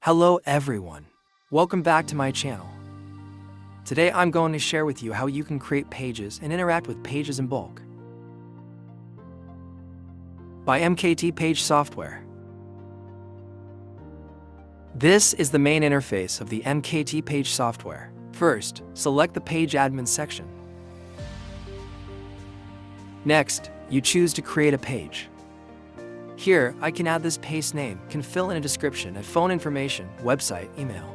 Hello everyone. Welcome back to my channel. Today I'm going to share with you how you can create pages and interact with pages in bulk by MKT Page Software. This is the main interface of the MKT Page software. First, select the Page Admin section. Next, you choose to create a page. Here, I can add this page name, can fill in a description and phone information, website, email.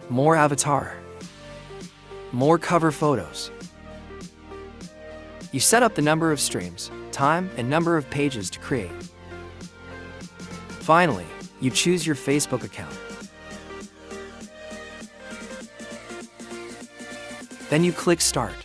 More avatar. More cover photos. You set up the number of streams, time, and number of pages to create. Finally, you choose your Facebook account. Then you click Start.